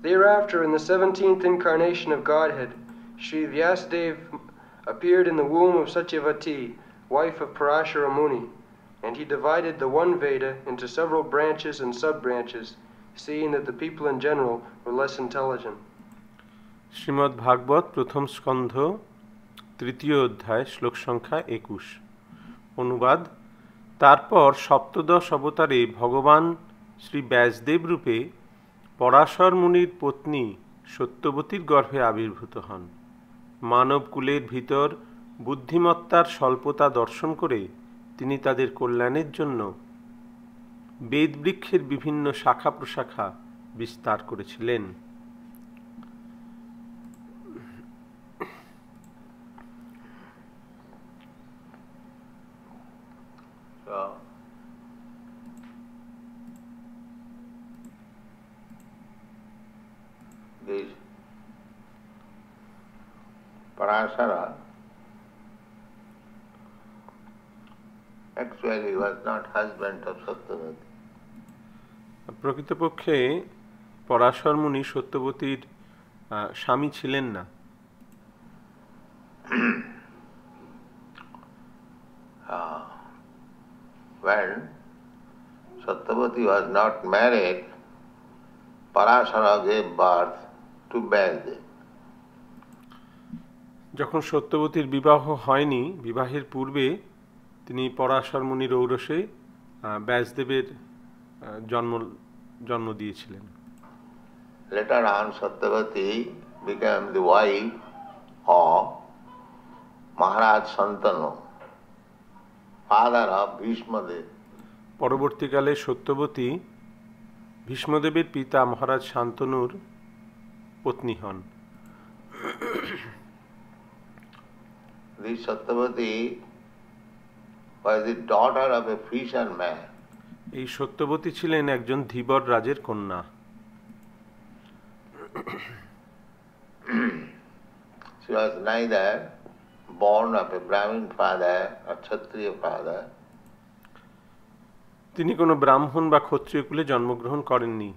Thereafter, in the 17th incarnation of Godhead, Sri Vyasadeva appeared in the womb of Satyavati, wife of Parashara Muni, and he divided the one Veda into several branches and sub-branches, seeing that the people in general were less intelligent. Shrimad ভাগবত প্রথম স্কন্ধ তৃতীয় অধ্যায় শ্লোক সংখ্যা 21। অনুবাদ: তারপর সপ্তদশ অবতারে ভগবান শ্রী ব্যাসদেব রূপে পরাশর মুনির পত্নী সত্যবতীর গর্ভে আবির্ভূত হন। মানবকুলের ভিতর বুদ্ধিমত্তার স্বল্পতা দর্শন করে তিনি তাদের কল্যাণের জন্য বেদবৃক্ষের বিভিন্ন শাখা প্রশাখা বিস্তার করেছিলেন। This Parashara actually was not husband of Satyavati. প্রকৃতপক্ষে পরাশর মুনি সত্যবতীর স্বামী ছিলেন না। When Satyavati was not married, Parashara gave birth to Vyasadeva. যখন সত্যবতীর বিবাহ হয়নি, বিবাহের পূর্বে তিনি পরাশর মুনির ঔরসে ব্যাসদেবের জন্ম দিয়েছিলেন। Later on, Satyavati became the wife of Maharaj Santanu, father of Bhishmadev. পরবর্তীকালে সত্যবতী ভীষ্মদেবের পিতা মহারাজ শান্তনুর পত্নী হন। This Satyavati was the daughter of a fisherman. এই সত্যবতী ছিলেন একজন ধীবর রাজের কন্যা। She was neither born of a Brahmin father or Kshatriya father. তিনি কোনো ব্রাহ্মণ বা ক্ষত্রিয় কুলে জন্মগ্রহণ করেননি।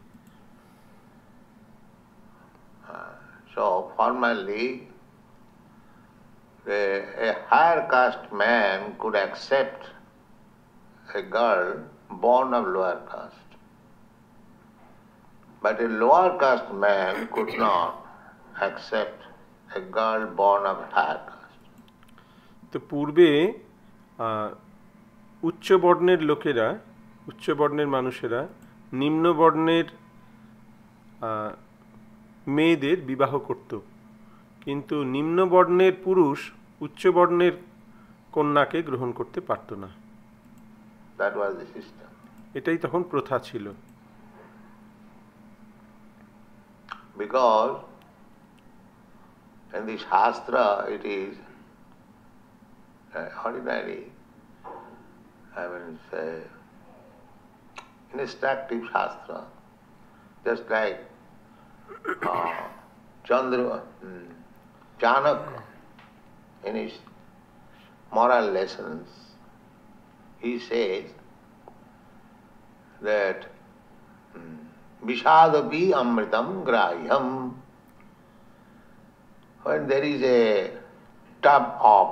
So formally, a higher caste man could accept a girl born of lower caste, but a lower caste man could not accept a girl born of higher caste. তো পূর্বে উচ্চ বর্ণের লোকেরা, উচ্চ বর্ণের মানুষেরা নিম্ন বর্ণের মেয়েদের বিবাহ করত, কিন্তু নিম্ন বর্ণের পুরুষ উচ্চ বর্ণের কন্যাকে গ্রহণ করতে পারত না। That was the system. এটাই তখন প্রথা ছিল। Because in the Shastra it is ordinary, say, instructive Shastra, just like Chanakya in his moral lessons, he says that Vishadapi amritam grahyam. When there is a tub of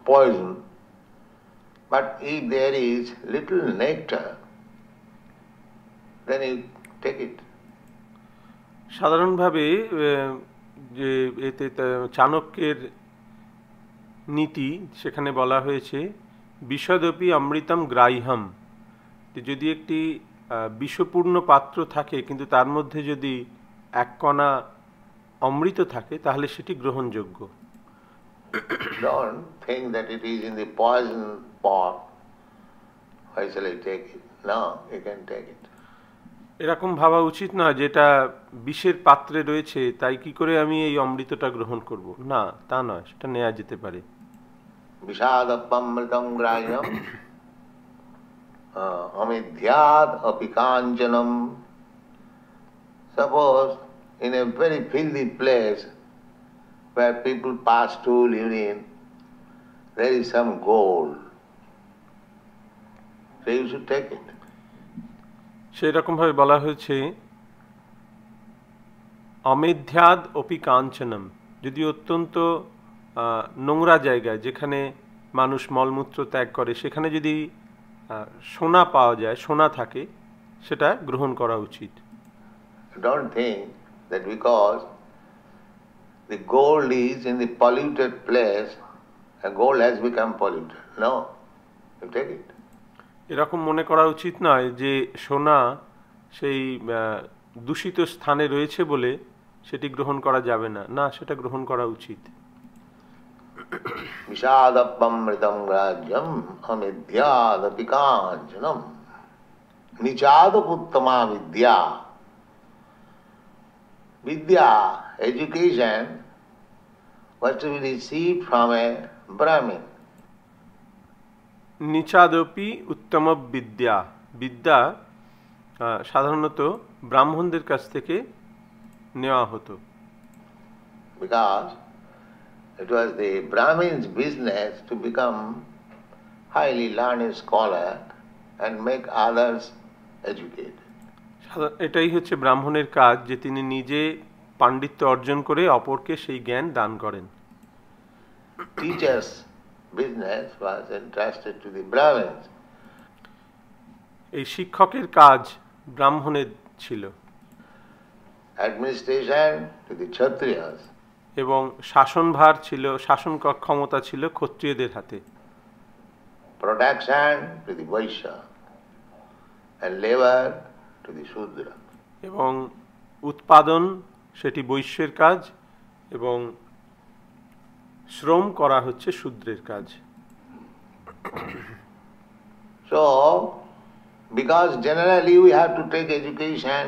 poison, but if there is little nectar, then you take it. সাধারণভাবে যে এতে চাণক্যের নীতি, সেখানে বলা হয়েছে বিষদপি অমৃতম গ্রাহ্যম, যদি একটি বিষপূর্ণ পাত্র থাকে কিন্তু তার মধ্যে যদি এক কণা অমৃত থাকে তাহলে সেটি গ্রহণযোগ্য। Don't think that it is in the poison pot. Why shall I take it? No, you can take it. এরকম ভাবা উচিত না যেটা বিষের পাত্রে রয়েছে তাই কি করে আমি এই অমৃতটা গ্রহণ করব, না, তা নয়, সেটা নেওয়া যেতে পারে। বিষাদপমৃতম গ্রাহ্যম অমিথ্যাদ অপি কাঞ্চনম। Suppose in a very filthy place where people pass to live in, there is some gold. So you should take it. সেই রকম ভাবে বলা হয়েছে অমেধ্যাদ অপি কাঞ্চনম, যদি অত্যন্ত নোংরা জায়গায় যেখানে মানুষ মলমূত্র ত্যাগ করে সেখানে যদি সোনা পাওয়া যায়, সোনা থাকে, সেটা গ্রহণ করা উচিত। Don't think that because the gold is in the polluted place, and gold has become polluted. No, you take it. এরকম মনে করা উচিত নয় যে সোনা সেই দূষিত স্থানে রয়েছে বলে সেটি গ্রহণ করা যাবে না, না, সেটা গ্রহণ করা উচিত। Vishadapamritam rajyam amidhyadapi kanchanam nichadaputtama vidya. Vidya, education, was to be received from a Brahmin. নিচাদপি উত্তম বিদ্যা, বিদ্যা সাধারণত ব্রাহ্মণদের কাছ থেকে নেওয়া হতো। Because it was the Brahmin's business to become highly learned scholar and make others educated. এটাই হচ্ছে ব্রাহ্মণের কাজ, যে তিনি নিজে পাণ্ডিত্য অর্জন করে অপরকে সেই জ্ঞান দান করেন। Teachers' business was entrusted to the Brahmins. এই শিক্ষকের কাজ ব্রাহ্মণের ছিল। Administration to the Kshatriyas. এবং শাসনভার ছিল, শাসন ক্ষমতা ছিল ক্ষত্রিয়দের হাতে। Protection to the Vaishya and labor to the Shudra. এবং উৎপাদন সেটি বৈশ্যের কাজ এবং শ্রম করা হচ্ছে শূদ্রের কাজ। So, because generally we have to take education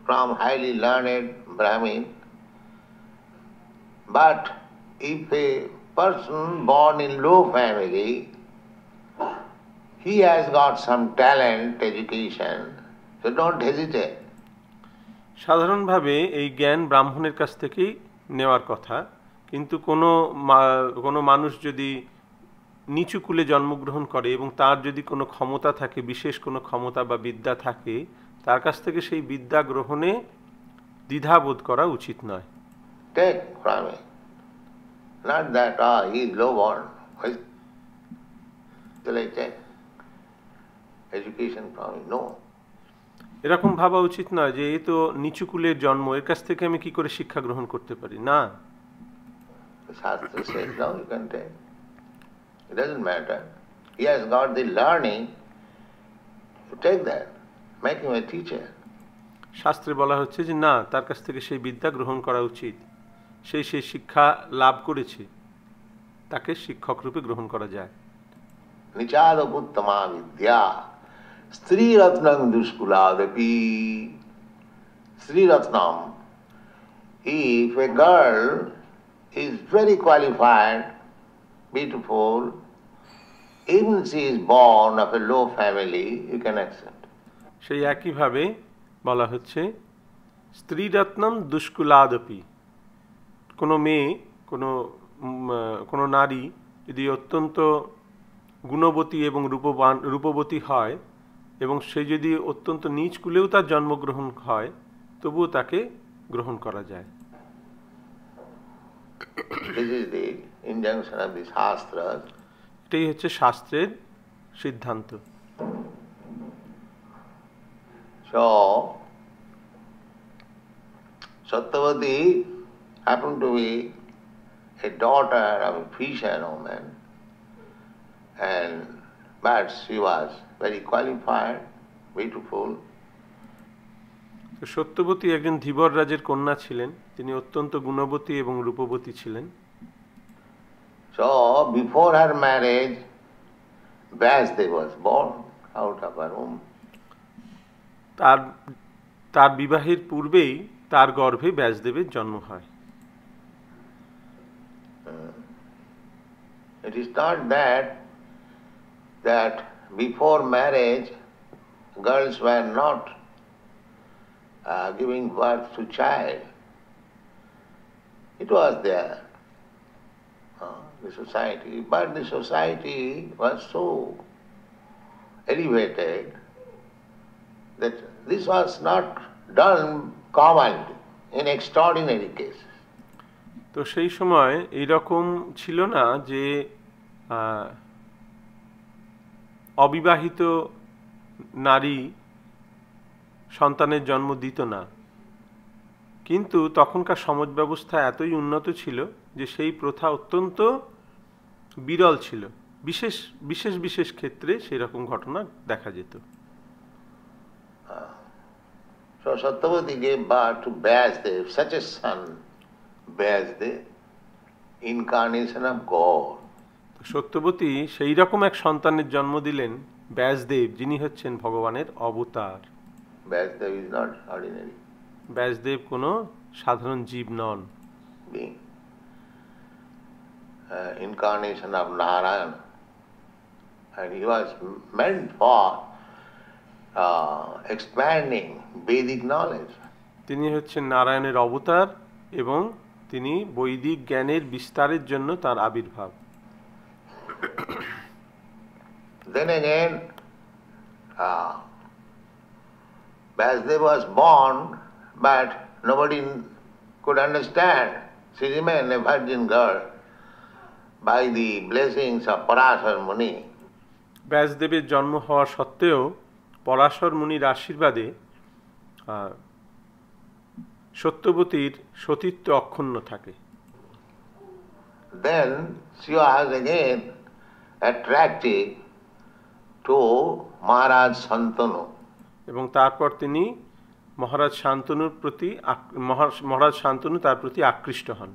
from highly learned Brahmin, but if a person born in low family, he has got some talent, education, so don't hesitate. সাধারণভাবে এই জ্ঞান ব্রাহ্মণের কাছ থেকেই নেওয়ার কথা, কিন্তু কোনো মানুষ যদি নিচু কুলে জন্মগ্রহণ করে এবং তার যদি কোনো ক্ষমতা থাকে, বিশেষ কোনো ক্ষমতা বা বিদ্যা থাকে, তার কাছ থেকে সেই বিদ্যা গ্রহণে দ্বিধাবোধ করা উচিত নয়। Take from me. Not that, he is low born. Why shall I take education from him? No. এরকম ভাবা উচিত নয় যে এই তো নিচু কুলের জন্ম, এর কাছ থেকে আমি কি করে শিক্ষা গ্রহণ করতে পারি, না। The Shastra says, no, you can take. It doesn't matter. He has got the learning. You take that. Make him a teacher. শাস্ত্রে বলা হচ্ছে যে না, তার কাছ থেকে সেই বিদ্যা গ্রহণ করা উচিত। সেই শিক্ষা লাভ করেছে, তাকে শিক্ষক রূপে গ্রহণ করা যায়। Nichadaputtama vidya Sri Ratnam Dushkuladapi. Sri Ratnam, if a girl is very qualified, beautiful, even she is born of a low family, you can accept. সেই একইভাবে বলা হচ্ছে স্ত্রীরত্নম দুষ্কুলাদপি, কোনো মেয়ে, কোনো নারী যদি অত্যন্ত গুণবতী এবং রূপবতী হয় এবং সে যদি অত্যন্ত নিচ কুলেও তার জন্মগ্রহণ হয়, তবুও তাকে গ্রহণ করা যায়। This is the injunction of the Shastras. এটাই হচ্ছে শাস্ত্রের সিদ্ধান্ত। So, Satyavati happened to be a daughter of a fisherman, but she was very qualified, beautiful. Satyabati একজন ধীবর রাজের কন্যা ছিলেন, তিনি অত্যন্ত গুণবতী এবং রূপবতী ছিলেন। So before her marriage, Vyasdeva was born out of her womb. তার বিবাহের পূর্বেই তার গর্ভে ব্যাসদেবের জন্ম হয়। It is not that before marriage girls were not giving birth to child. It was there, the society, but the society was so elevated that this was not done commonly. in extraordinary cases. তো সেই সময় এইরকম ছিল না যে অবিবাহিত নারী সন্তানের জন্ম দিত না, কিন্তু তখনকার সমাজ ব্যবস্থা এতই উন্নত ছিল যে সেই প্রথা অত্যন্ত বিরল ছিল। বিশেষ বিশেষ বিশেষ ক্ষেত্রে সেই রকম ঘটনা দেখা যেত। So Satyavati gave birth to Vyasdev, such a son, Vyasdev, incarnation of God. Satyabati সেই রকম এক সন্তানের জন্ম দিলেন, ব্যাসদেব, যিনি হচ্ছেন ভগবানের অবতার। Vyasdev is not ordinary Vyasdev কোনো সাধারণ জীব নন। being. Incarnation of Narayana. And he was meant for expanding Vedic knowledge. তিনি হচ্ছেন নারায়ণের অবতার এবং তিনি বৈদিক জ্ঞানের বিস্তারের জন্য তার আবির্ভাব। Then again, Vyasdev was born, but nobody could understand. She remained a virgin girl by the blessings of Parashar Muni. ব্যাসদেবের জন্ম হওয়া সত্ত্বেও পরাশর মুনির আশীর্বাদে সত্যবতীর সতীত্ব অক্ষুণ্ণ থাকে। Then she was again attracted to Maharaj Shantanu. এবং তারপর তিনি মহারাজ শান্তনুর প্রতি মহারাজ শান্তনু তার প্রতি আকৃষ্ট হন।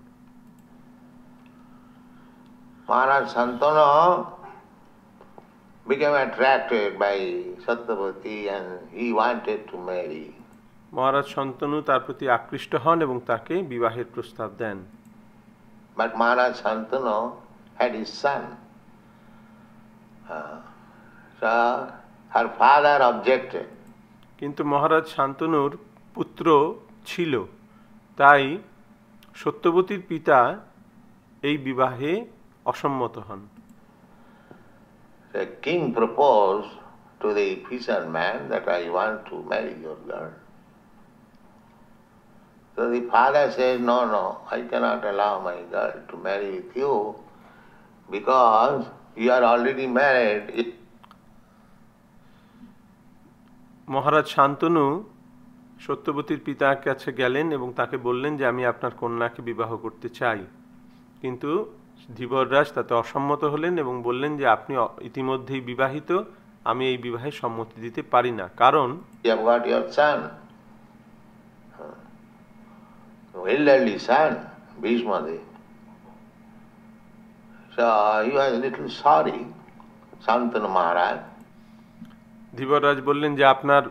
Maharaj Shantanu became attracted by Satyavati and he wanted to marry. মহারাজ শান্তনু তার প্রতি আকৃষ্ট হন এবং তাকে বিবাহের প্রস্তাব দেন। But Maharaj Shantanu had his son. So her father objected. কিন্তু মহারাজ শান্তনুর পুত্র ছিল, তাই সত্যবতীর পিতা এই বিবাহে অসম্মত হন। The king proposed to the fisherman that I want to marry your girl. So the father said, no, I cannot allow my girl to marry with you because you are already married. মহারাজ শান্তনু সত্যবতীর পিতার কাছে গেলেন এবং তাকে বললেন যে আমি আপনার কন্যাকে বিবাহ করতে চাই, কিন্তু ধীবররাজ তাতে অসম্মত হলেন এবং বললেন যে আপনি ইতিমধ্যেই বিবাহিত, আমি এই বিবাহে সম্মতি দিতে পারি না, কারণ You have got your son, elderly son, Bhishmadev. So he was a little sorry, Shantanu Maharaj. ধীবররাজ বললেন যে আপনার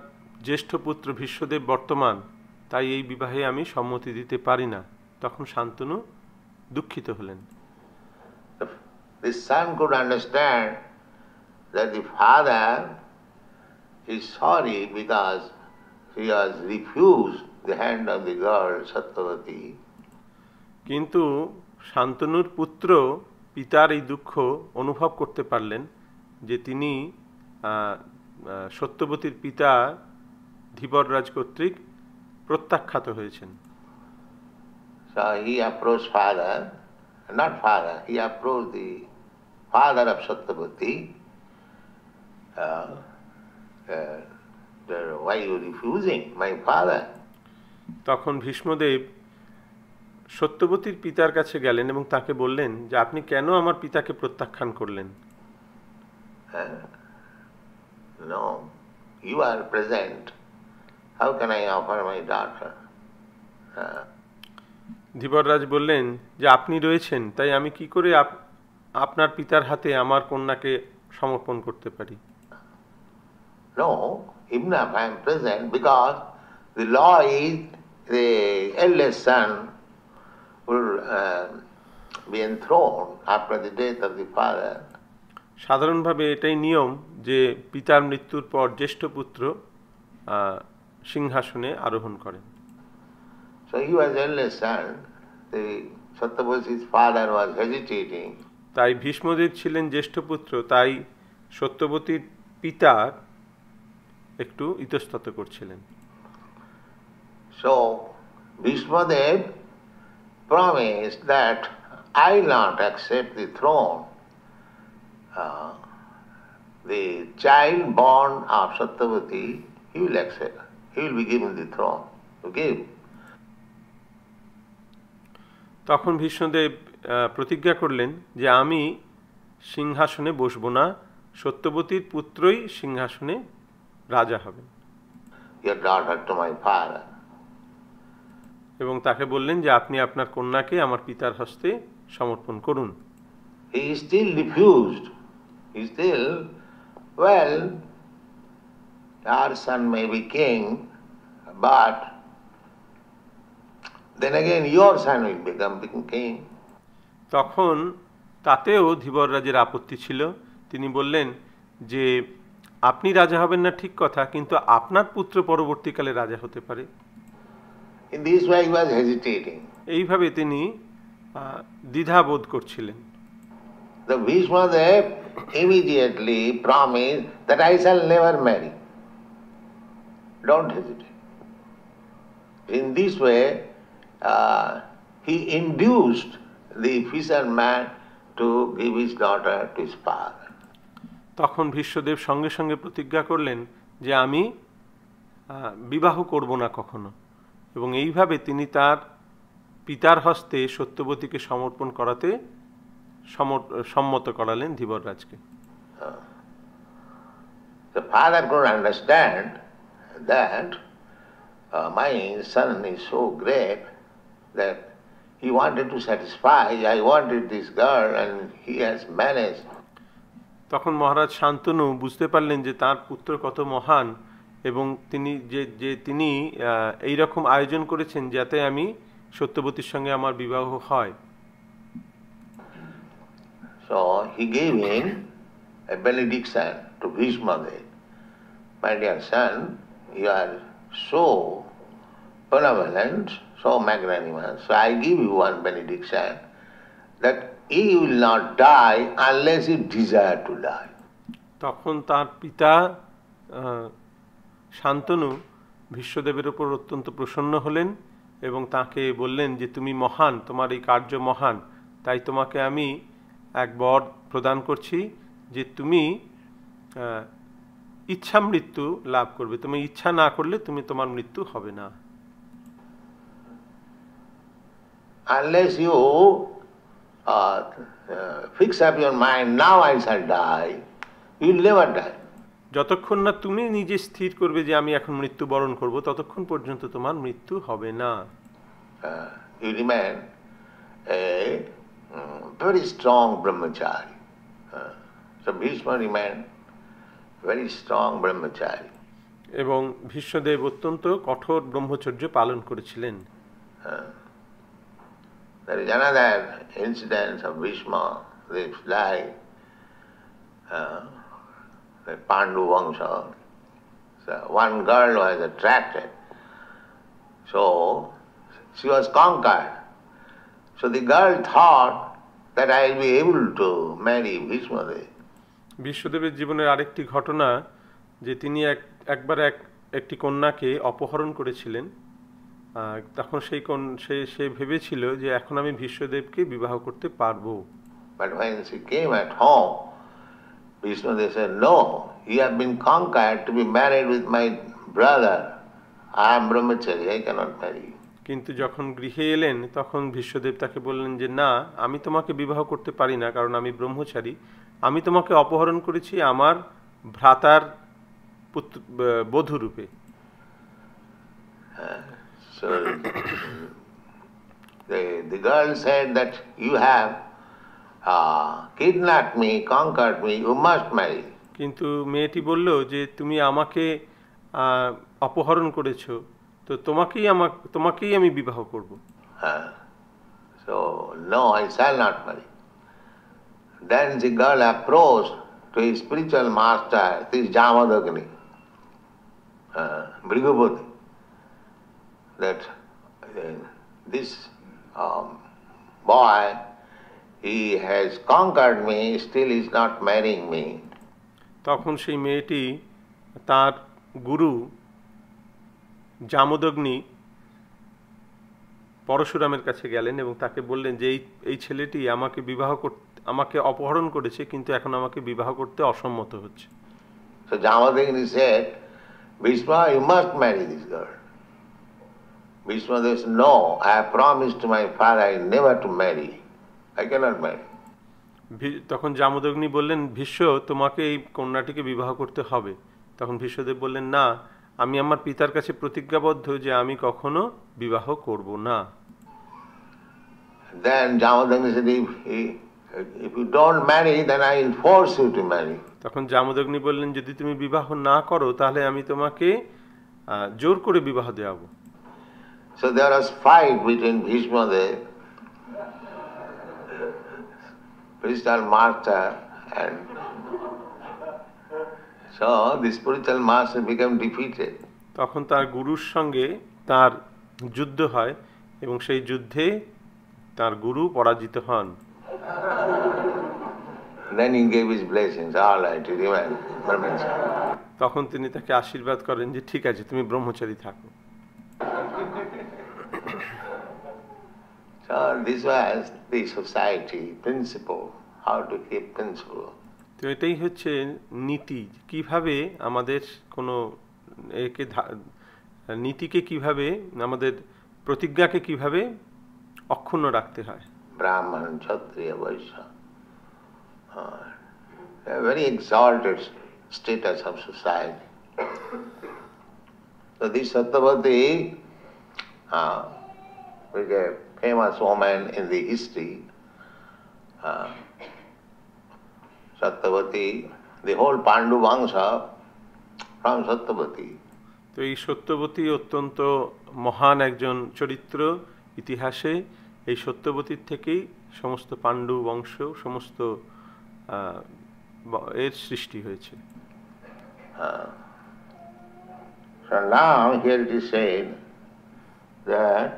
জ্যেষ্ঠ পুত্র ভীষ্মদেব বর্তমান, তাই এই বিবাহে আমি সম্মতি দিতে পারি না। তখন শান্তনু দুঃখিত হলেন। The son could understand that the father is sorry because he has refused the hand of the girl Satyavati. কিন্তু শান্তনুর পুত্র পিতার এই দুঃখ অনুভব করতে পারলেন যে তিনি সত্যবতীর পিতা ধীবররাজ কর্তৃক প্রত্যাখ্যাত হয়েছেন। So he approached father, not father, he approached the father of Satyavati. Why are you refusing my father? তখন ভীষ্মদেব সত্যবতীর পিতার কাছে গেলেন এবং তাকে বললেন যে আপনি কেন আমার পিতাকে প্রত্যাখ্যান করলেন? No, you are present. How can I offer my daughter? ধীবররাজ বললেন যে আপনি রয়েছেন, তাই আমি কি করে আপনার পিতার হাতে আমার কন্যাকে সমর্পণ করতে পারি? No, even if I am present, because the law is the eldest son will be enthroned after the death of the father. সাধারণভাবে এটাই নিয়ম যে পিতার মৃত্যুর পর জ্যেষ্ঠ পুত্র সিংহাসনে আরোহণ করেন। So he was eldest son. The Satyavati's father was hesitating. তাই ভীষ্মদেব ছিলেন জ্যেষ্ঠ পুত্র, তাই সত্যবতীর পিতা একটু ইতস্তত করছিলেন। So Bhishmadev promised that I will not accept the throne. The child born of Satyavati, he will accept. He will be given the throne to give. তখন ভীষ্মদেব প্রতিজ্ঞা করলেন যে আমি সিংহাসনে বসবো না, সত্যবতীর পুত্রই সিংহাসনে রাজা হবেন। Your daughter to my father. এবং তাকে বললেন যে আপনি আপনার কন্যাকে আমার পিতার হস্তে সমর্পণ করুন। He still refused. He still, well, our son may be king, but then again your son will become king. তখন তাতেও ধীবররাজের আপত্তি ছিল। তিনি বললেন যে আপনি রাজা হবেন না ঠিক কথা, কিন্তু আপনার পুত্র পরবর্তীকালে রাজা হতে পারে। In this way he was hesitating. এইভাবে তিনি দ্বিধাবোধ করছিলেন। The Bhishmadev immediately promised that I shall never marry. Don't hesitate. In this way, he induced the fisherman to give his daughter to his father. তখন ভীষ্মদেব সঙ্গে সঙ্গে প্রতিজ্ঞা করলেন যে আমি বিবাহ করব না কখনো, এবং এইভাবে তিনি তার পিতার হস্তে সত্যবতীকে সমর্পণ করাতে সম্মত করালেন ধীবররাজকে। The father could understand that my son is so great that he wanted to satisfy. I wanted this girl and he has managed. তখন মহারাজ শান্তনু বুঝতে পারলেন যে তার পুত্র কত মহান, এবং তিনি তিনি এই রকম আয়োজন করেছেন যাতে আমি সত্যবতীর সঙ্গে আমার বিবাহ হয়। So he gave him a benediction to Bhishmadev. My dear son, you are so benevolent, so magnanimous, so I give you one benediction that he will not die unless he desire to die. তখন তার পিতা শান্তনু ভীষ্মদেবের উপর অত্যন্ত প্রসন্ন হলেন এবং তাকে বললেন যে তুমি মহান, তোমার এই কার্য মহান, তাই তোমাকে আমি এক বর প্রদান করছি যে তুমি ইচ্ছা মৃত্যু লাভ করবে, তুমি ইচ্ছা না করলে তোমার মৃত্যু হবে না। Unless you fix up your mind, now I shall die, you will never die. যতক্ষণ না তুমি নিজে স্থির করবে যে আমি এখন মৃত্যুবরণ করব, ততক্ষণ পর্যন্ত তোমার মৃত্যু হবে না। You remain a very strong brahmachari. So Bhishma remained very strong brahmachari. এবং ভীষ্মদেব অত্যন্ত কঠোর ব্রহ্মচর্য পালন করেছিলেন। There is another incident of Bhishma, this life, the Pandu Vangsha. So one girl was attracted, so she was conquered. So the girl thought that I will be able to marry Bhishmadev. ভীষ্মদেবের জীবনের আরেকটি ঘটনা যে তিনি একবার একটি কন্যাকে অপহরণ করেছিলেন। তখন সে ভেবেছিল যে এখন আমি ভীষ্মদেবকে বিবাহ করতে পারবো। But when she came at home, Bhishmadev said, "No, you have been conquered to be married with my brother. I am brahmachari, I cannot marry you." কিন্তু যখন গৃহে এলেন তখন ভীষ্মদেব তাকে বললেন যে না, আমি তোমাকে বিবাহ করতে পারি না, কারণ আমি ব্রহ্মচারী। আমি তোমাকে অপহরণ করেছি আমার ভ্রাতার বধূ রূপে। So the girl said that you have kidnapped me, conquered me, you must marry. কিন্তু মেয়েটি বলল যে তুমি আমাকে অপহরণ করেছো, তো তোমাকেই আমি বিবাহ করব। So no, I shall not marry. Then the girl approached to his spiritual master, this Jamadagni, Brigupati, that this boy, he has conquered me, still he is not marrying me. তখন সেই মেয়েটি তার গুরু জামদগ্নি পরশুরামের কাছে গেলেন এবং তাকে বললেন যে এই ছেলেটি আমাকে অপহরণ করেছে, কিন্তু এখন আমাকে বিবাহ করতে অসম্মত হচ্ছে। So Jamadagni said, Bhishma, you must marry this girl. Bhishma says, no, I have promised to my father never to marry. I cannot marry. তখন জামদগ্নি বললেন, ভীষ্ম, তোমাকে এই কন্যাটিকে বিবাহ করতে হবে। তখন ভীষ্মদেব বললেন, না, আমি আমার পিতার কাছে প্রতিজ্ঞাবদ্ধ যে আমি কখনো বিবাহ করব না। Then Jamadagni said, if you don't marry, then I will force you to marry. তখন জামদগ্নি বললেন, যদি তুমি বিবাহ না করো তাহলে আমি তোমাকে জোর করে বিবাহ দেওয়াবো। So there was fight between Bhishma, the spiritual master, and so the spiritual master became defeated. তখন তার গুরুর সঙ্গে তার যুদ্ধ হয় এবং সেই যুদ্ধে তার গুরু পরাজিত হন। Then he gave his blessings, all right, you remain brahmachari. তখন তিনি তাকে আশীর্বাদ করেন যে ঠিক আছে, তুমি ব্রহ্মচারী থাকো। So this was the society principle, how to keep principle. তো এটাই হচ্ছে নীতি, কিভাবে আমাদের কোনো নীতিকে কিভাবে, আমাদের প্রতিজ্ঞাকে কিভাবে অক্ষুণ্ণ রাখতে হয়। Brahman, Kshatriya, Vaishya, a very exalted status of society. So this Satyavati, which is a famous woman in the history, Satyavati, the whole Pandu Vangsha from Satyavati. তো এই সত্যবতী অত্যন্ত মহান একজন চরিত্র ইতিহাসে। এই সত্যবতীর থেকেই সমস্ত পাণ্ডু বংশ, সমস্ত এর সৃষ্টি হয়েছে। So now here it is said that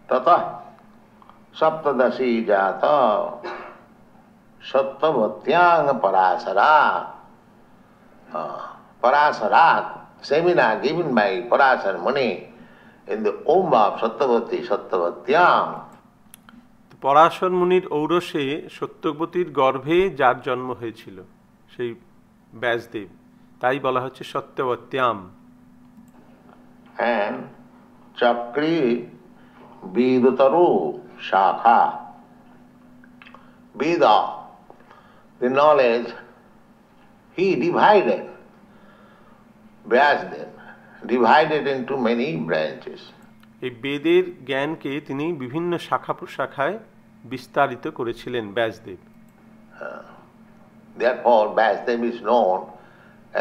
tata saptadashi jata sattvatyang parasara. Parasarat, seminar given by Parasar Muni in the womb of Satyavati, Sattvatyang. Parashar মুনির ঔরসে সত্যবতীর গর্ভে যার জন্ম হয়েছিল সেই ব্যাসদেব, তাই বলা হচ্ছে সত্যবত্যাম। And Chakri Vidutaru Shakha. Veda, the knowledge, he divided, Vyasdev, divided into many branches. এই বেদের জ্ঞানকে তিনি বিভিন্ন শাখা প্রশাখায় বিস্তারিত করেছিলেন Vyasdev. Therefore Vyasdev is known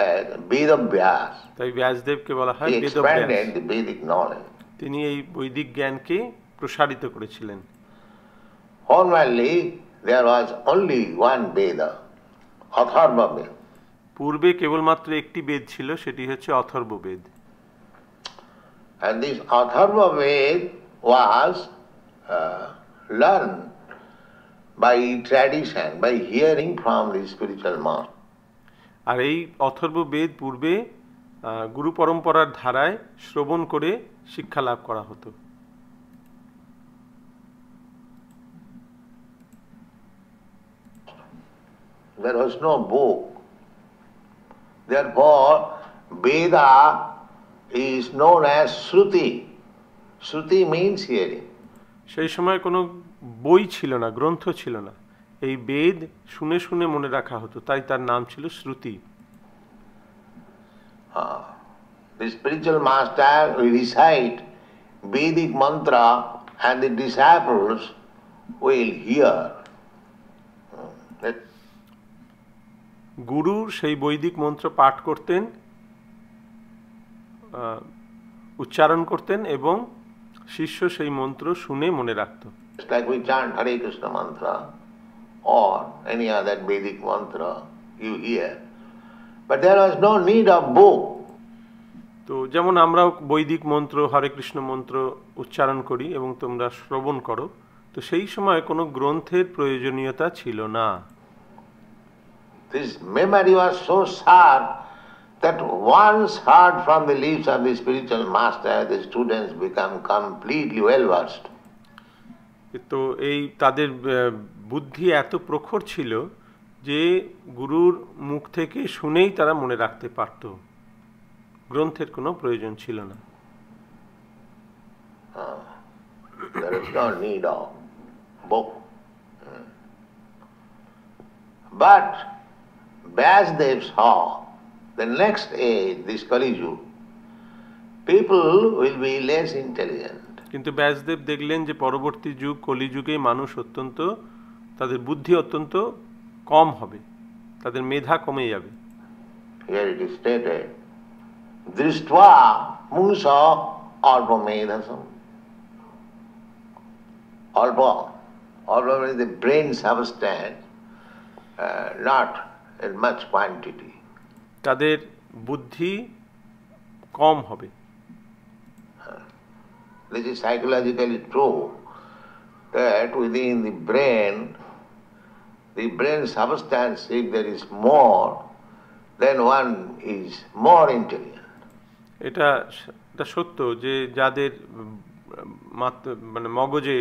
as Vedavyas. তাই ব্যাসদেবকে বলা হয় He Vedvyas. expanded the Vedic knowledge. তিনি এই বৈদিক জ্ঞানকে প্রসারিত করেছিলেন। Formerly there was only one Veda, Atharva Veda. পূর্বে কেবলমাত্র একটি বেদ ছিল, সেটি হচ্ছে অথর্ব বেদ। And this Atharva Veda was learned by tradition, by hearing from the spiritual master. আর এই অথর্ব বেদ পূর্বে গুরু পরম্পরার ধারায় শ্রবণ করে শিক্ষা লাভ করা হতো। There was no book. Therefore, Veda is known as Shruti. Shruti means hearing. সেই সময় কোনো বই ছিল না, গ্রন্থ ছিল না, এই বেদ শুনে শুনে মনে রাখা হতো, তাই তার নাম ছিল শ্রুতি। The spiritual master will recite Vedic mantra and the disciples will hear. গুরু সেই বৈদিক মন্ত্র পাঠ করতেন, উচ্চারণ করতেন এবং শিষ্য সেই মন্ত্র শুনে মনে রাখত। It's like we chant Hare Krishna mantra or any other Vedic mantra you hear. But there was no need of book. তো যেমন আমরাও বৈদিক মন্ত্র হরে কৃষ্ণ মন্ত্র উচ্চারণ করি এবং তোমরা শ্রবণ করো, তো সেই সময় কোনো গ্রন্থের প্রয়োজনীয়তা ছিল না। This memory was so sharp that once heard from the lips of the spiritual master, the students become completely well versed. তো এই তাদের বুদ্ধি এত প্রখর ছিল যে গুরুর মুখ থেকে শুনেই তারা মনে রাখতে পারত, গ্রন্থের কোনো প্রয়োজন ছিল না। There is no need of book. But Vyasdev saw the next age, this Kali Yuga, people will be less intelligent. কিন্তু ব্যাসদেব দেখলেন যে পরবর্তী যুগ কলিযুগে মানুষ অত্যন্ত, তাদের বুদ্ধি অত্যন্ত কম হবে, তাদের মেধা কমে যাবে। Here it is stated, Drishtva Munsa Alpa Medhasam. Alpa means the brain substance, not in much quantity. তাদের বুদ্ধি কম হবে। This is psychologically true, that within the brain substance, if there is more, then one is more intelligent. এটা সত্য যে যাদের মানে মগজে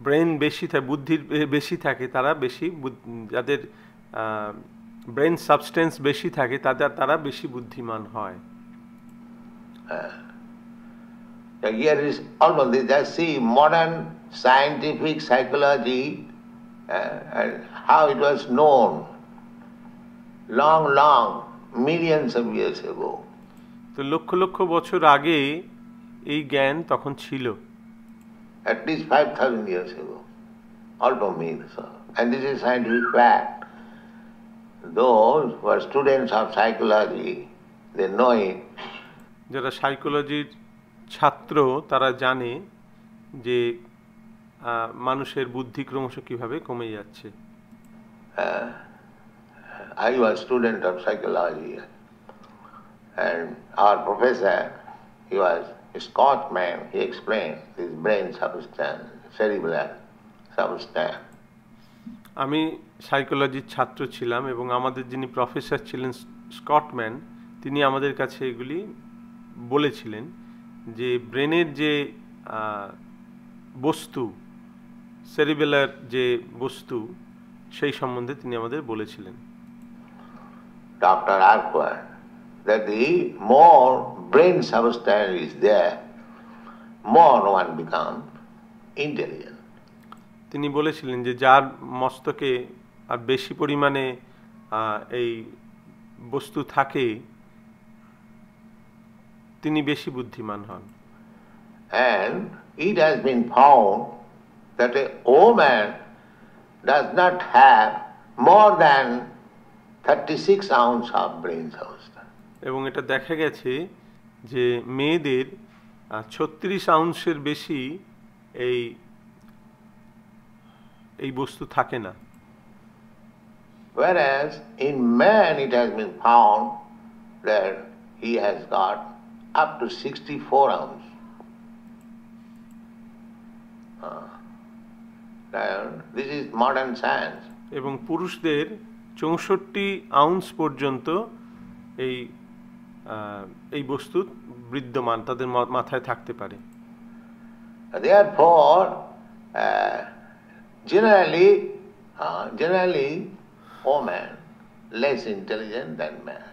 brain বেশি থাকে, বুদ্ধির বেশি থাকে, তারা বেশি, যাদের ব্রেন সাবস্টেন্স বেশি থাকে তারা বেশি বুদ্ধিমান হয়। Here is almost, just see modern scientific psychology and how it was known long millions of years ago. তো লক্ষ লক্ষ বছর আগে এই জ্ঞান তখন ছিল, at least 5,000 years ago. Alpa means, and this is scientific fact. Those who are students of psychology, they know it. যারা সাইকোলজির ছাত্র তারা জানে যে মানুষের বুদ্ধি ক্রমশ কিভাবে কমে যাচ্ছে। I was a student of psychology, and our professor, he was a Scotsman, he explained this brain substance, cerebral substance. আমি সাইকোলজির ছাত্র ছিলাম এবং আমাদের যিনি প্রফেসর ছিলেন স্কটম্যান, তিনি আমাদের কাছে এগুলি বলেছিলেন যে ব্রেনের যে বস্তু, সেরিবেলার যে বস্তু, সেই সম্বন্ধে তিনি আমাদের বলেছিলেন। Dr. Arquard, that the more brain substance is there, more one becomes intelligent. তিনি বলেছিলেন যে যার মস্তকে আর বেশি পরিমাণে এই বস্তু থাকে তিনি বেশি বুদ্ধিমান হন। And it has been found that a woman does not have more than 36 ounces of brain substance. এবং এটা দেখা গেছে যে মেয়েদের 36 আউন্সের বেশি এই বস্তু থাকে না। Whereas in man it has been found that he has got up to 64 ounces. This is modern science. এবং পুরুষদের 64 আউন্স পর্যন্ত এই বস্তু বিদ্যমান তাদের মাথায় থাকতে পারে। Therefore, generally women less intelligent than men.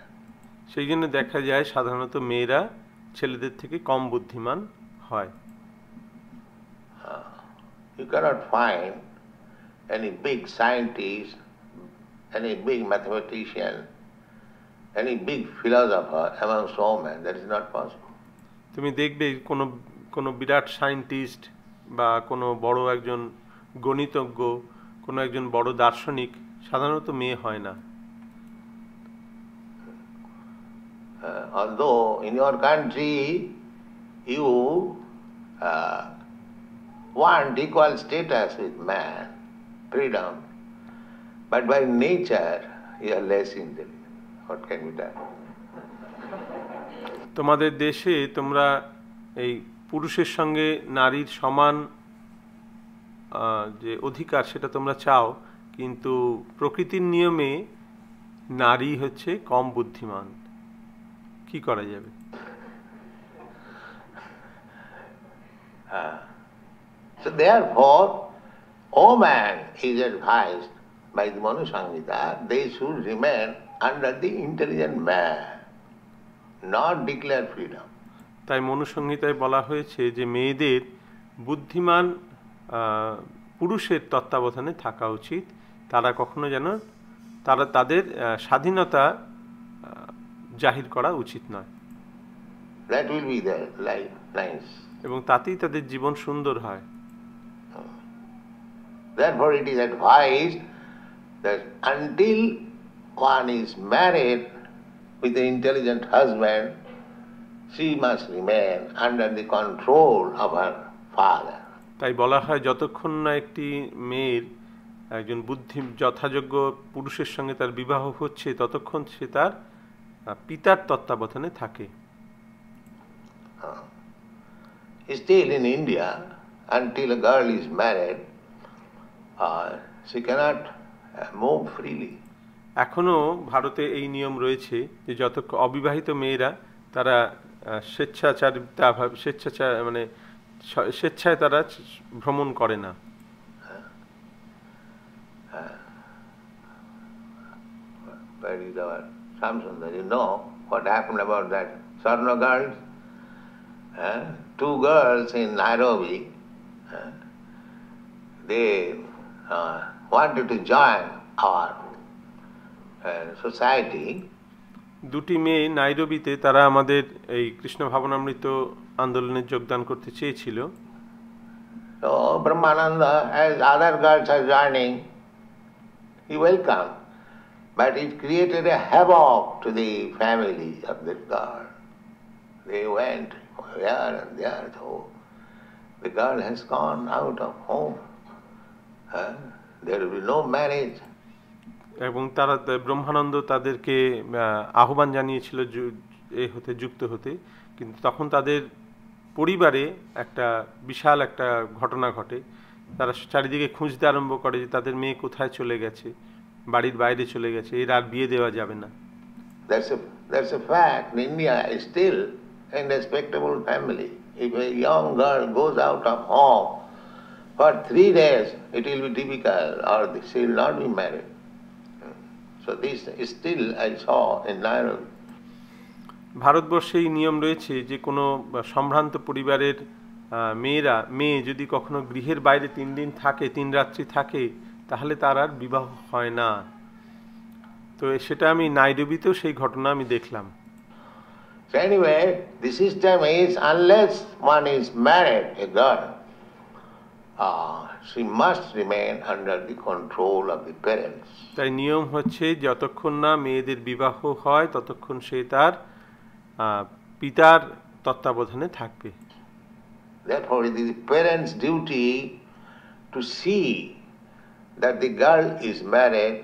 সেই জন্য দেখা যায় সাধারণত মেয়েরা ছেলেদের থেকে কম বুদ্ধিমান হয়। You cannot find any big scientist, any big mathematician, any big philosopher amongst women. That is not possible. তুমি দেখবে কোনো বিরাট সায়েন্টিস্ট বা কোনো বড় একজন গণিতজ্ঞ, কোনো একজন বড় দার্শনিক সাধারণত মেয়ে হয় না। Although in your country you want equal status with man, freedom, but by nature you are less intelligent. What can be done? তোমাদের দেশে তোমরা এই পুরুষের সঙ্গে নারীর সমান যে অধিকার সেটা তোমরা চাও, কিন্তু প্রকৃতির নিয়মে নারী হচ্ছে কম বুদ্ধিমান। কি করা যাবে? So therefore, woman is advised by the Manu Samhita, they should remain under the intelligent man, not declare freedom. তাই মনুসংহিতায় বলা হয়েছে যে মেয়েদের বুদ্ধিমান পুরুষের তত্ত্বাবধানে থাকা উচিত, তারা কখনো যেন তাদের স্বাধীনতা জাহির করা উচিত নয়। That will be their life nice. এবং তাতেই তাদের জীবন সুন্দর হয়। Therefore it is advised that until one is married with an intelligent husband, she must remain under the control of her father. তাই বলা হয় যতক্ষণ না একটি মেয়ের একজন যথাযোগ্য পুরুষের সঙ্গে তার বিবাহ হচ্ছে ততক্ষণ সে তার পিতার তত্ত্বাবধানে থাকে। Still in India, until a girl is married, she cannot move freely. এখনো ভারতে এই নিয়ম রয়েছে যে যতক্ষণ অবিবাহিত মেয়েরা তারা স্বেচ্ছায় তারা ভ্রমণ করে না। Where is our Samsundar? You know what happened about that Sarna girls? 2 girls in Nairobi, they wanted to join our society. দুটি মেয়ে নাইরোবিতে তারা আমাদের এই কৃষ্ণ ভাবনামৃত আন্দোলনে যোগদান করতে চেয়েছিল। So Brahmananda, as other girls are joining, he welcomed, but it created a havoc to the family of that girl. They went here and there, so the girl has gone out of home. There will be no marriage. এবং তারা ব্রহ্মানন্দ তাদেরকে আহ্বান জানিয়েছিল যুক্ত হতে, কিন্তু তখন তাদের পরিবারে একটা বিশাল একটা ঘটনা ঘটে। তারা চারিদিকে খুঁজতে আরম্ভ করে যে তাদের মেয়ে কোথায় চলে গেছে, বাড়ির বাইরে চলে গেছে, এর আর বিয়ে দেওয়া যাবে না। That's a fact. In India is still a respectable family. If a young girl goes out of home for 3 days, it will be difficult, or she will not be married. So this is still I saw in Nairobi. ভারতবর্ষে এই নিয়ম রয়েছে যে কোনো সম্ভ্রান্ত পরিবারের মেয়ে যদি কখনো গৃহের বাইরে 3 দিন থাকে, 3 রাত্রি থাকে, তাহলে তার আর বিবাহ হয় না। তো সেটা আমি নাইরোবিতেও সেই ঘটনা আমি দেখলাম। So anyway, the system is unless one is married, a girl, she must remain under the control of the parents. তাই নিয়ম হচ্ছে যতক্ষণ না মেয়েদের বিবাহ হয় ততক্ষণ সে তার পিতার তত্ত্বাবধানে থাকবে। Therefore it is the parents' duty to see that the girl is married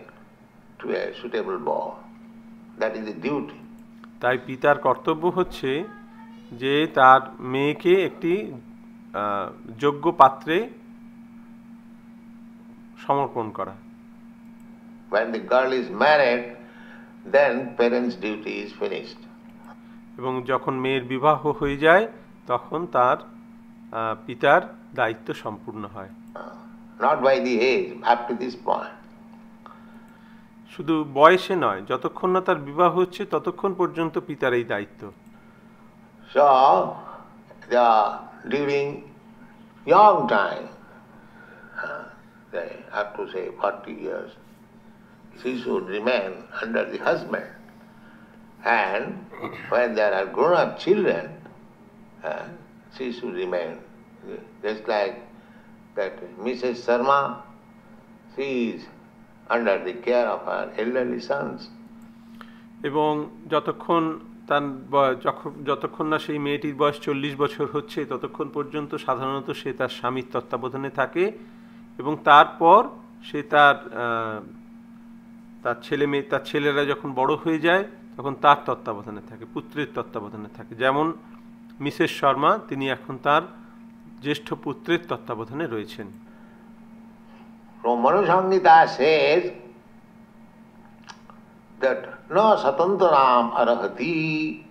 to a suitable boy. That is the duty. তাই পিতার কর্তব্য হচ্ছে যে তার মেয়েকে একটি যোগ্য পাত্রে সমর্পণ করা। When the girl is married, then parents' duty is finished. এবং যখন মেয়ের বিবাহ হয়ে যায় তখন তার পিতার দায়িত্ব সম্পূর্ণ হয়। Not by the age, up to this point. শুধু বয়সে নয়, যতক্ষণ না তার বিবাহ হচ্ছে ততক্ষণ পর্যন্ত পিতার এই দায়িত্ব। So during young time, up to say 40 years, she should remain under the husband. And when there are grown-up children, she should remain. Just like that Mrs. Sharma, she is under the care of her elderly sons. এবং যতক্ষণ না সেই মেয়েটির বয়স 40 বছর হচ্ছে ততক্ষণ পর্যন্ত সাধারণত সে তার স্বামীর তত্ত্বাবধানে থাকে, এবং তারপর সে তার ছেলেরা যখন বড় হয়ে যায় তখন তার তত্ত্বাবধানে থাকে, পুত্রের তত্ত্বাবধানে থাকে। যেমন মিসেস শর্মা, তিনি এখন তার জ্যেষ্ঠ পুত্রের তত্ত্বাবধানে রয়েছেন। Manu Samhita says that no satantranam arahati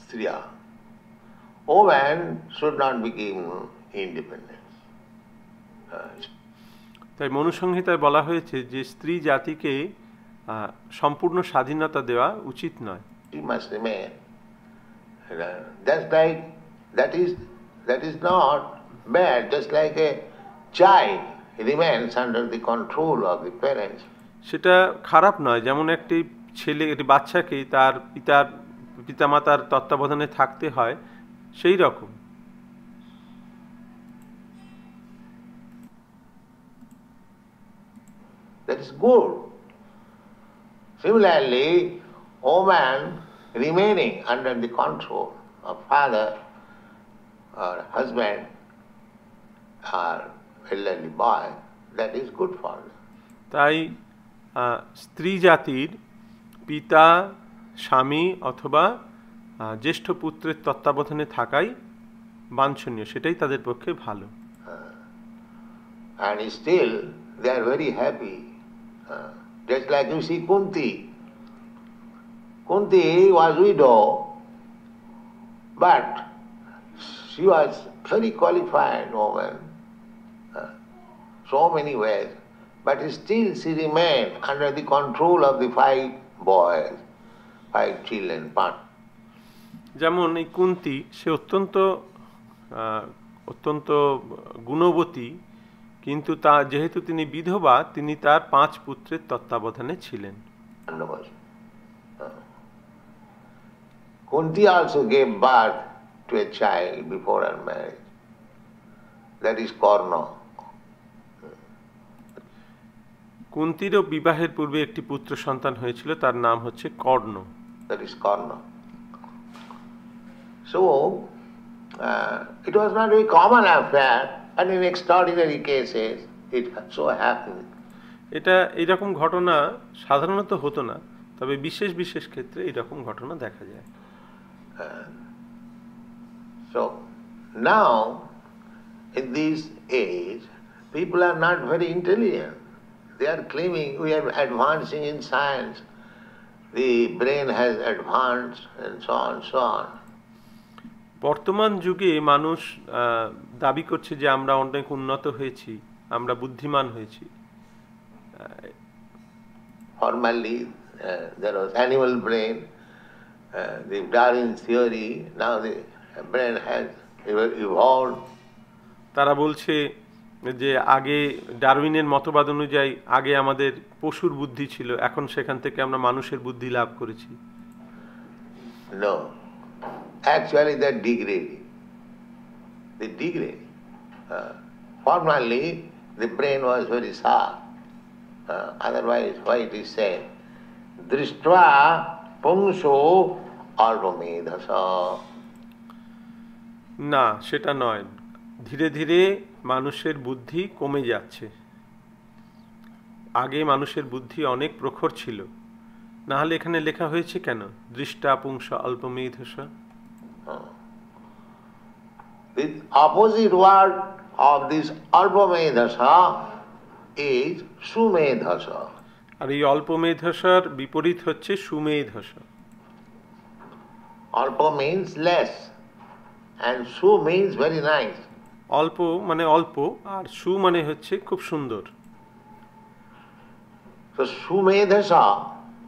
striya. Woman should not become independent. তাই মনুসংহিতায় বলা হয়েছে যে স্ত্রী জাতিকে সম্পূর্ণ স্বাধীনতা দেওয়া উচিত নয়। She must remain. Just like that is not bad. Just like a child remains under the control of the parents. সেটা খারাপ নয়, যেমন একটি বাচ্চাকে তার পিতামাতার তত্ত্বাবধানে থাকতে হয়, সেই রকম। That is good. Similarly, woman remaining under the control of father or husband or elderly boy, that is good for them. তাই স্ত্রী জাতির পিতা, স্বামী অথবা জ্যেষ্ঠ পুত্রের তত্ত্বাবধানে থাকাই বাঞ্ছনীয়, সেটাই তাদের পক্ষে ভালো। And still they are very happy. Just like you see Kunti. Kunti was widow, but she was very qualified woman, so many ways, but still she remained under the control of the 5 boys, 5 children. যেমন এই কুন্তি, সে অত্যন্ত গুণবতী, কিন্তু যেহেতু তিনি বিধবা, তিনি তার 5 পুত্রের তত্ত্বাবধানে ছিলেন। Kunti also gave birth to a child before her marriage. That is Karna. কুন্তিরও বিবাহের পূর্বে একটি পুত্র সন্তান হয়েছিল, তার নাম হচ্ছে কর্ণ। That is Karna. So it was not a common affair, and in extraordinary cases it so happened. এটা এইরকম ঘটনা সাধারণত হতো না, তবে বিশেষ বিশেষ ক্ষেত্রে এইরকম ঘটনা দেখা যায়। So now in this age people are not very intelligent. They are claiming we are advancing in science, the brain has advanced and so on. বর্তমান যুগে মানুষ দাবি করছে যে আমরা অনেক উন্নত হয়েছি, আমরা বুদ্ধিমান হয়েছি। Formerly there was animal brain, the Darwin theory, now the brain has evolved. তারা বলছে যে আগে ডারউইনের মতবাদ অনুযায়ী আগে আমাদের পশুর বুদ্ধি ছিল, এখন সেখান থেকে আমরা মানুষের বুদ্ধি লাভ করেছি। No, actually that degrading. The degrading. Formerly the brain was very sharp. Otherwise, why it is said, Drishtva Pungso Alpamedhasa. না, সেটা নয়। ধীরে ধীরে মানুষের বুদ্ধি কমে যাচ্ছে। আগে মানুষের বুদ্ধি অনেক প্রখর ছিল, না হলে এখানে লেখা হয়েছে কেন দৃষ্টা পুংস অল্পমেধস? The opposite word of this Alpamedhasa is Sumedhasa. আর এই অল্পমেধসার বিপরীত হচ্ছে সুমেধস। Alpa means less and Su means very nice. অল্প মানে অল্প, আর সু মানে হচ্ছে খুব সুন্দর। So Sumedhasa,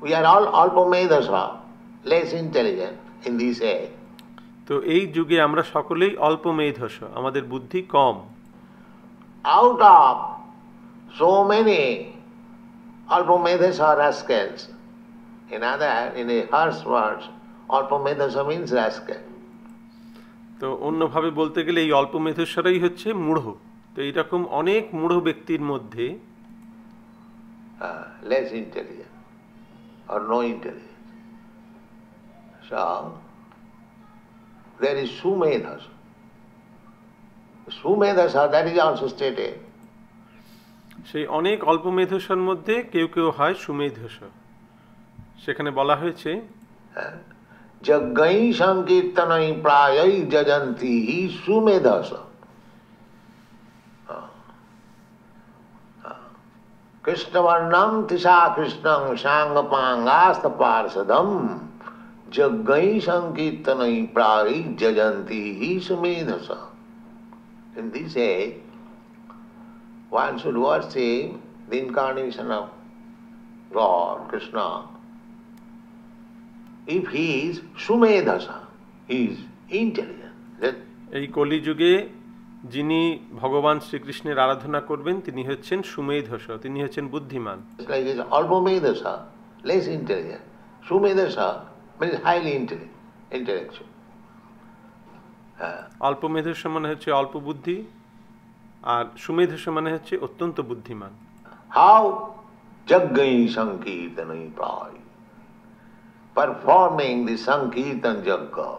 we are all Alpamedhasa, less intelligent in this age. তো এই যুগে আমরা সকলেই অল্পমেধস, আমাদের বুদ্ধি কম। Out of so many Alpamedhasa rascals, in a harsh words, Alpamedhasa means rascal. তো অন্যভাবে বলতে গেলে এই অল্পমেধস্বরাই হচ্ছে মূঢ়। তো এইরকম অনেক মূঢ় ব্যক্তির মধ্যে less intelligent or no intelligence. So there is Sumedhasa. Sumedhasa, that is also stated. সেই অনেক অল্পমেধস্বর মধ্যে কেউ কেউ হয় সুমেধস। সেখানে বলা হয়েছে যজ্ঞৈ সংকীর্তনৈ প্রায়ৈ যজন্তি সুমেধসা। কৃষ্ণবর্ণম তিসা কৃষ্ণং সাঙ্গপাঙ্গাস্ত পার্ষদম যজ্ঞৈ সংকীর্তনৈ প্রায়ৈ যজন্তি সুমেধসা। In this age, one should worship the incarnation of God, Krishna, if he is Sumedhasa, he is intelligent. এই কলিযুগে যিনি ভগবান শ্রীকৃষ্ণের আরাধনা করবেন তিনি হচ্ছেন সুমেধস, তিনি হচ্ছেন বুদ্ধিমান। It's like it's Alpamedhasa, less intelligent. Sumedhasa means highly intellectual. অল্পমেধস মানে হচ্ছে অল্প বুদ্ধি, আর সুমেধস মানে হচ্ছে অত্যন্ত বুদ্ধিমান। How Jaggai Sankirtanai Prai, performing the Sankirtan Jagga.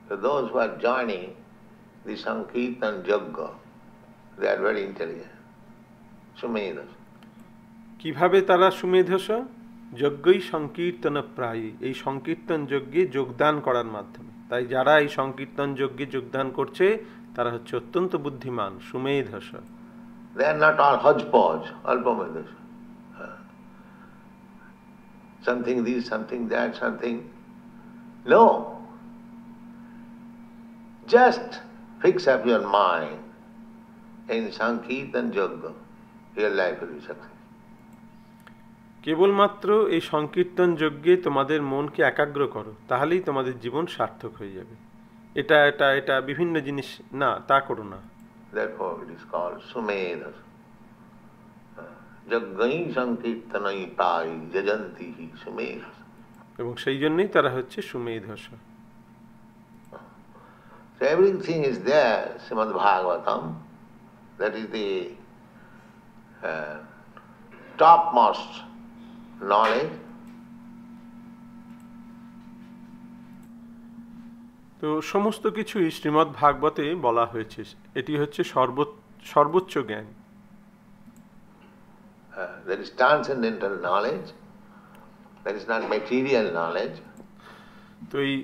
So those who are joining the Sankirtan Jagga, they are very intelligent. Sumedhas. কিভাবে তারা সুমেধস? যজ্ঞই সংকীর্তন প্রায়, এই সংকীর্তন যজ্ঞে যোগদান করার মাধ্যমে। তাই যারা এই সংকীর্তন যজ্ঞে যোগদান করছে তারা হচ্ছে অত্যন্ত বুদ্ধিমান, সুমেধস। They are not all hodgepodge, Alpamedhas. Something this, something that, something. No. Just fix up your mind in Sankirtan Jagga, your life will be successful. কেবলমাত্র এই সংকীর্তন যজ্ঞে তোমাদের মনকে একাগ্র করো, তাহলেই তোমাদের জীবন সার্থক হয়ে যাবে। এটা এটা এটা বিভিন্ন জিনিস না, তা করো না। Therefore it is called Sumedhas. Jaggai Sankirtanai Pai Jajantihi Sumedhas. এবং সেই জন্যই তারা হচ্ছে সুমেধস। So everything is there, Srimad Bhagavatam. That is the topmost knowledge. তো সমস্ত কিছুই শ্রীমদ্ ভাগবতে বলা হয়েছে, এটি হচ্ছে সর্বোচ্চ জ্ঞান। That is transcendental knowledge. That is not material knowledge. তো এই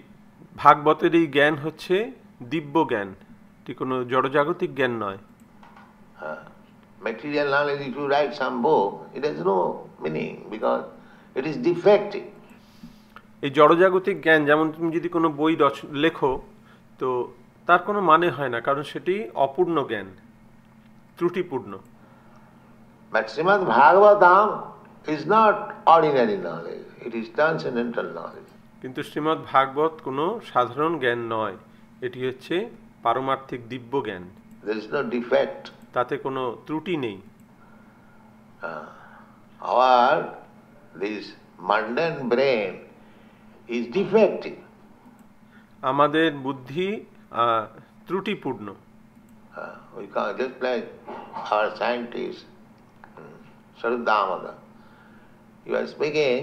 ভাগবতের এই জ্ঞান হচ্ছে দিব্য জ্ঞান, এটি কোনো জড়জাগতিক জ্ঞান নয়। Material knowledge, if you write some book, it has no meaning because it is defective. এই জড়জাগতিক জ্ঞান, যেমন তুমি যদি কোনো বই লেখো তো তার কোনো মানে হয় না, কারণ সেটি অপূর্ণ জ্ঞান, ত্রুটিপূর্ণ। But Srimad Bhagavatam is not ordinary knowledge, it is transcendental knowledge. কিন্তু শ্রীমদ্ ভাগবত কোনো সাধারণ জ্ঞান নয়, এটি হচ্ছে পারমার্থিক দিব্য জ্ঞান। There is no defect. তাতে কোনো ত্রুটি নেই। This mundane brain is defective. আমাদের বুদ্ধি ত্রুটিপূর্ণ। We can't, just like our scientists, Swarup Damodar, you are speaking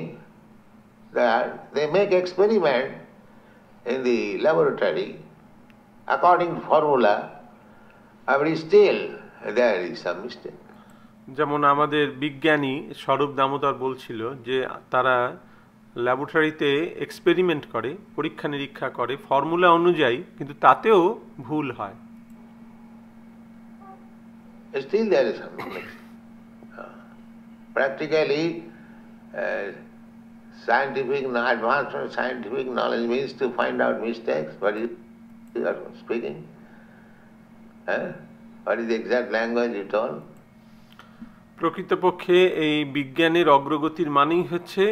that they make experiment in the laboratory according to formula, but still there is some mistake. যেমন আমাদের বিজ্ঞানী স্বরূপ দামোদর বলছিল যে তারা ল্যাবরেটরিতে এক্সপেরিমেন্ট করে, পরীক্ষা নিরীক্ষা করে ফর্মুলা অনুযায়ী, কিন্তু তাতেও ভুল হয়। Still there is some mistake. Practically, advanced scientific knowledge means to find out mistakes. What is you are speaking? What is the exact language you told? প্রকৃতপক্ষে এই বিজ্ঞানের অগ্রগতির মানেই হচ্ছে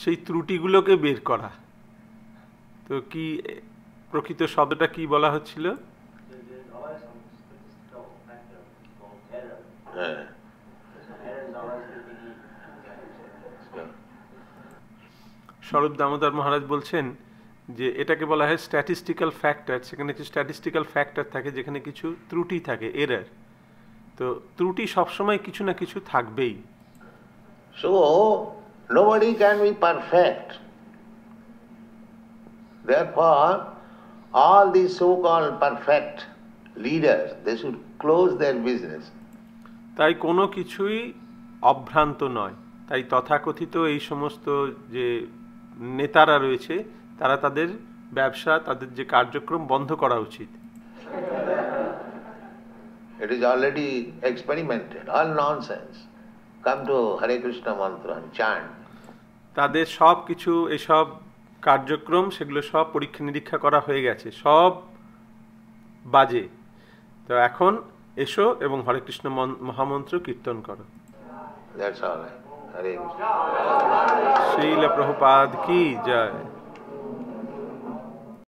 সেই ত্রুটিগুলোকে বের করা। তো কি প্রকৃত শব্দটা কি বলা হচ্ছিল? স্বরূপ দামোদর মহারাজ বলছেন যে এটাকে বলা হয় স্ট্যাটিস্টিক্যাল ফ্যাক্টর। সেখানে কিছু স্ট্যাটিস্টিক্যাল ফ্যাক্টর থাকে যেখানে কিছু ত্রুটি থাকে, এরর। তো ত্রুটি সবসময় কিছু না কিছু থাকবেই। So nobody can be perfect. Therefore, all these so-called perfect leaders, they should close their business. তাই কোনো কিছুই অভ্রান্ত নয়। তাই তথাকথিত এই সমস্ত যে নেতারা রয়েছে তারা তাদের ব্যবসা, তাদের যে কার্যক্রম বন্ধ করা উচিত। It is already experimented, all nonsense. Come to Hare Krishna mantra and chant. তাদের সব কিছু এসব কার্যক্রম সেগুলো সব পরীক্ষা নিরীক্ষা করা হয়ে গেছে, সব বাজে। তো এখন এসো এবং হরে কৃষ্ণ মহামন্ত্র কীর্তন করো। That's all. Hare Krishna. Srila Prabhupada কি জয়।